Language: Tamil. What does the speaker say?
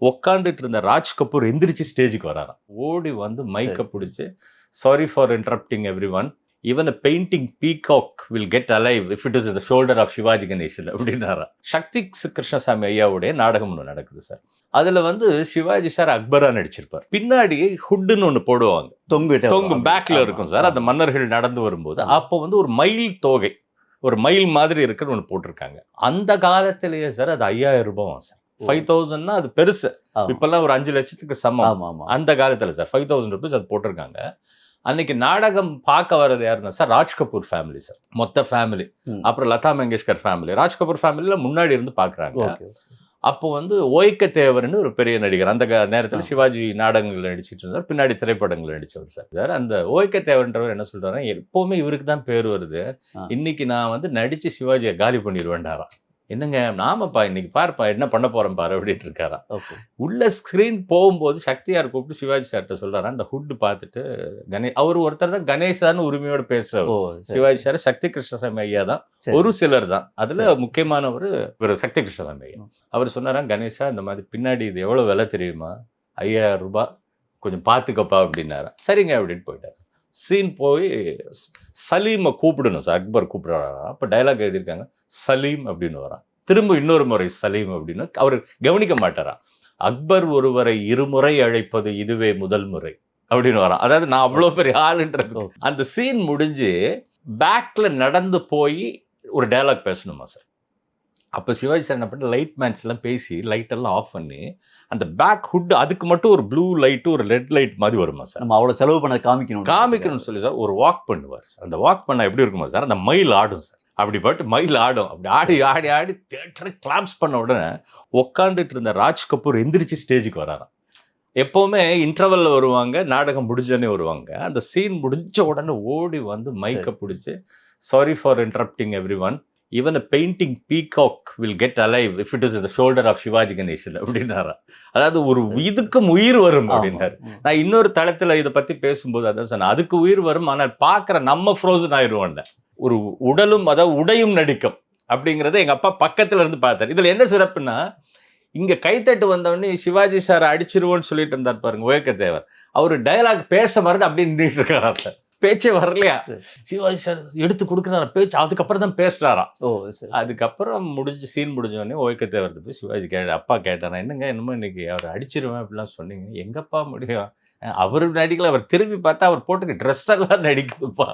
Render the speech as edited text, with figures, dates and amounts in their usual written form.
உட்காந்துட்டு இருந்த ராஜ் கபூர் எந்திரிச்சு ஸ்டேஜுக்கு வராராம். ஓடி வந்து மைக்க பிடிச்சு, sorry for interrupting everyone. Even the painting peacock will get alive if it is the shoulder of Sivaji Ganesan அப்படின்னாராம். சக்தி கிருஷ்ணசாமி ஐயாவுடைய நாடகம் ஒன்று நடக்குது சார். அதுல வந்து சிவாஜி சார் அக்பரா நடிச்சிருப்பார். பின்னாடி ஹுட்னு ஒன்று போடுவாங்க, தொங்கும் பேக்ல இருக்கும் சார். அந்த மன்னர்கள் நடந்து வரும்போது அப்போ வந்து ஒரு மயில் தோகை, ஒரு மயில் மாதிரி இருக்குன்னு ஒன்று போட்டிருக்காங்க. அந்த காலத்திலேயே சார் அது 5000 ரூபாய் சார். 5000னா அது பெருசு. இப்பெல்லாம் ஒரு 5 லட்சத்துக்கு சமம். அந்த காலத்துல சார் 5000 ருபீஸ் அது போட்டிருக்காங்க. அன்னைக்கு நாடகம் பார்க்க வர்றது யாருன்னா sir, Raj Kapoor family sir. மொத்த ஃபேமிலி. அப்புறம் லதா மங்கேஷ்கர் ஃபேமிலி. ராஜ் கபூர் ஃபேமிலியில முன்னாடி இருந்து பார்க்குறாங்க. அப்போ வந்து ஓய்க்க தேவர்னு ஒரு பெரிய நடிகர். அந்த நேரத்தில் சிவாஜி நாடகங்கள் நடிச்சிட்டு இருந்தார். பின்னாடி திரைப்படங்கள் நடிச்சவர் சார். அந்த ஓய்க்க தேவர்ன்றவர் என்ன சொல்றாரு, எப்பவுமே இவருக்கு தான் பேர் வருது. இன்னைக்கு நான் வந்து நடிச்சு சிவாஜியை காலி பண்ணிடுவேன்டாராம். என்னங்க நாமப்பா இன்னைக்கு பாருப்பா என்ன பண்ண போறேன் பாரு அப்படின்ட்டு இருக்காரா. உள்ள ஸ்கிரீன் போகும்போது சக்தியார் கூப்பிட்டு சிவாஜி சார்கிட்ட சொல்றாரா, அந்த ஹுட் பார்த்துட்டு அவர் ஒருத்தர் தான் கணேசான்னு உரிமையோட பேசுறவர். சிவாஜி சார் சக்தி கிருஷ்ணசாமி ஐயா தான் ஒரு சிலர் தான். அதுல முக்கியமானவர் ஒரு சக்தி கிருஷ்ணசாமி ஐயா. அவர் சொன்னாரா, கணேசா இந்த மாதிரி பின்னாடி இது எவ்வளவு விலை தெரியுமா, 5000 ரூபாய், கொஞ்சம் பார்த்துக்கப்பா அப்படின்னாரா. சரிங்க அப்படின்னு போயிட்டார். சீன் போய் சலீமை கூப்பிடணும் சார். அக்பர் கூப்பிடுறாரா. அப்போ டைலாக் எழுதியிருக்காங்க, சலீம் அப்படின்னு வரான். திரும்ப இன்னொரு முறை சலீம் அப்படின்னு அவர் கவனிக்க மாட்டாரா. அக்பர் ஒருவரை இருமுறை அழைப்பது இதுவே முதல் முறை அப்படின்னு வரான். அதாவது நான் அவ்வளோ பெரிய ஆளுன்றது. அந்த சீன் முடிஞ்சு பேக்ல நடந்து போய் ஒரு டைலாக் பேசணுமா சார். அப்போ சிவாஜி சார் என்ன பண்ணி லைட் மேன்ஸ் எல்லாம் பேசி லைட் எல்லாம் ஆஃப் பண்ணி அந்த பேக் ஹுட் அதுக்கு மட்டும் ஒரு ப்ளூ லைட்டு ஒரு ரெட் லைட் மாதிரி வருமா சார். நம்ம அவ்வளோ செலவு பண்ண காமிக்கணும்னு சொல்லி சார் ஒரு வாக் பண்ணுவார் சார். அந்த வாக் பண்ண எப்படி இருக்குமா சார், அந்த மயில் ஆடும் சார். அப்படி பாட்டு மயில் ஆடும். அப்படி ஆடி ஆடி ஆடி தியேட்டரை கிளாப்ஸ் பண்ண உடனே உட்காந்துட்டு இருந்த ராஜ் கபூர் எந்திரிச்சு ஸ்டேஜுக்கு வராராம். எப்போவுமே இன்டர்வல்ல வருவாங்க, நாடகம் முடிஞ்சோடனே வருவாங்க. அந்த சீன் முடிஞ்ச உடனே ஓடி வந்து மைக்க பிடிச்சி, sorry for interrupting everyone. Even the painting peacock will get alive if it is the shoulder of Sivaji Ganesan அப்படின்னாரா. அதாவது ஒரு இதுக்கும் உயிர் வரும் அப்படின்னாரு. நான் இன்னொரு தளத்துல இதை பத்தி பேசும்போது அதான் சொன்னேன், அதுக்கு உயிர் வரும், ஆனால் பார்க்குற நம்ம ஃப்ரோசன் ஆயிடுவோம். ஒரு உடலும் அதாவது உடையும் நடிக்கும் அப்படிங்கிறத எங்க அப்பா பக்கத்துல இருந்து பார்த்தார். இதுல என்ன சிறப்புன்னா, இங்க கைத்தட்டு வந்தவொடனே சிவாஜி சார் அடிச்சிருவோன்னு சொல்லிட்டு இருந்தார் பாருங்க ஓய்க்க தேவர். அவரு டயலாக் பேச மருந்து அப்படியே நின்றுட்டு இருக்காரா சார். பேச்சே வரலையா. சிவாஜி சார் எடுத்து கொடுக்குறாரு பேச்சு. அதுக்கப்புறம் தான் பேசுறாராம். அதுக்கப்புறம் சீன் முடிஞ்சோடனே ஓய்க்க தேவர் போய் சிவாஜி அப்பா கேட்டாரா, என்னங்க என்னமோ இன்னைக்கு அவர் அடிச்சிருவேன் அப்படிலாம் சொன்னீங்க. எங்கப்பா முடியும், அவரு நடிக்கல, அவர் திரும்பி பார்த்தா அவர் போட்டுக்க ட்ரெஸ் எல்லாம் நடிக்குதுப்பா.